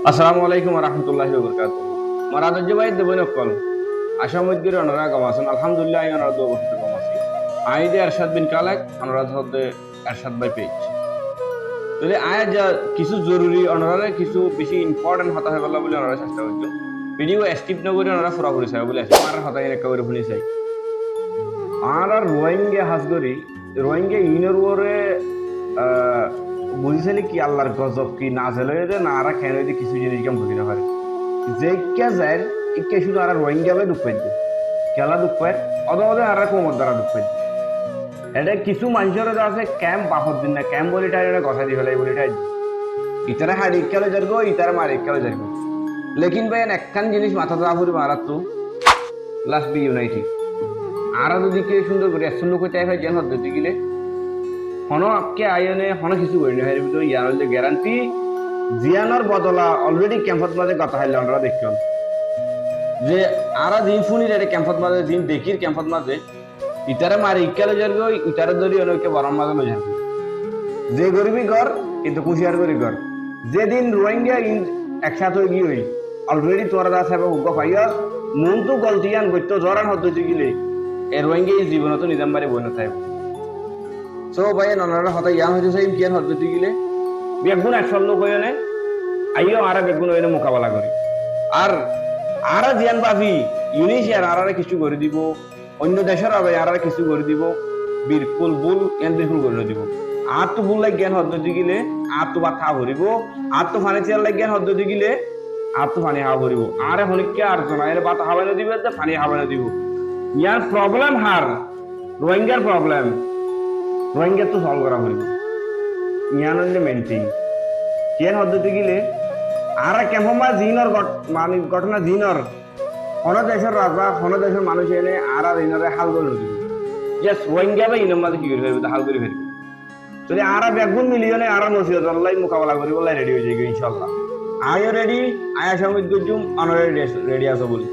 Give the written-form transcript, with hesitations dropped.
আসসালামু আলাইকুম রহমতুল্লাহি ওবরকাতুহু মারাদজ্জ ভাই দেবন কল আশামুদ্দির অনরা গমাসন আলহামদুলিল্লাহ অনরা দো বক্ত গমাসি আইদে আরশাদ বিন কালাক অনরা হদে আরশাদ ভাই পেজ তাহলে আয়া যা কিছু জরুরি অনরা কিছু বেশি ইম্পর্টেন্ট হতা হয়ে গেল বলে অনরা চেষ্টা করছো ভিডিও স্কিপ না করে অনরা পুরা করে চাই বলে আছে আমার হতা একা করে শুনি চাই আর রোহিঙ্গা হাজগরি রোহিঙ্গা ইনর ওরে বুঝিছেন কি আল্লাহর গজব কি না জেলে যে না আর খেয়ে যে কিছু জিনিস কেমন বুঝি না পারে যে কে যায় ইকে শুধু আর রোহিঙ্গা ভাই দুঃখ পাইছে খেলা দুঃখ পায় অদে আর কোমর দ্বারা দুঃখ পাইছে এটা কিছু মানুষের আছে ক্যাম্প বাহর দিন না ক্যাম্প বলে এটা কথা দিয়ে ফেলাই বলে এটা ইতারা হাড়ি ইকালে যারগো ইতারা মার ইকালে যারগো লেকিন ভাই একখান জিনিস মাথা দা ফুরি মারাত তো লাস্ট বি ইউনাইটেড আর যদি কে সুন্দর করে একশো লোক চাই ভাই যেন হতে গেলে হনো আজকে আয়নে হনো কিছু করি না হের ভিতরে ইয়ার হলে গ্যারান্টি জিয়ানোর বদলা অলরেডি ক্যাম্পত মাঝে কথা হাইলে আমরা দেখলাম যে আরা দিন ফুনি রে ক্যাম্পত মাঝে দিন দেখির ক্যাম্পত মাঝে ইতারে মারে ইকালে যারগো ইতারে ধরি অনেকে বরম মাঝে লই যাবে যে গরিবি ঘর কিন্তু কুশিয়ার গরিব ঘর যেদিন রোহিঙ্গা একসাথে হয়ে গিয়ে অলরেডি তোরা দা সাহেব উগ্র পাইয়া মন তো গলতিয়ান গত্য জরান হতে গেলে এ রোহিঙ্গা এই জীবনত নিজাম বাড়ি বই না থাকবে সো ভাই ননারা হতা ইয়ান হইতে চাই কিয়ান হতে গেলে বেগুন একশো লোক হয়ে নে আইও আর বেগুন হয়ে মোকাবেলা করি আর আর জিয়ান পাবি ইউনিশিয়ার আর কিছু করে দিব অন্য দেশের হবে আর কিছু করে দিব বিলকুল ভুল এন বিলকুল করে দিব আর তো ভুল লাগে জ্ঞান হতে গেলে আর তো বাথা ভরিব আর তো ফার্নিচার লাগে জ্ঞান হতে গেলে আর তো পানি হাওয়া ভরিব আর হলিকে আর তো না এর বাত হাওয়া দিব পানি হাওয়া দিব ইয়ার প্রবলেম হার রোহিঙ্গার প্রবলেম রোহিঙ্গা তো সলভ করা হইব ইয়ান হইলে মেন থিং কেন হতে গেলে আর কেমন জিনর মানে ঘটনা জিনর কোন দেশের রাজা কোন দেশের মানুষ এনে আর ইনরে হাল করে দিব জাস্ট রোহিঙ্গা বা ইনের মাঝে কি করে ফেলবে হাল করে ফেলবে যদি আর বেগুন মিলিয়নে আর নসিহত আল্লাহ মোকাবেলা করি বলে রেডি হয়ে যাবে ইনশাল্লাহ আয়ও রেডি আয়া সমিত গুজুম অনরে রেডি আছো বলি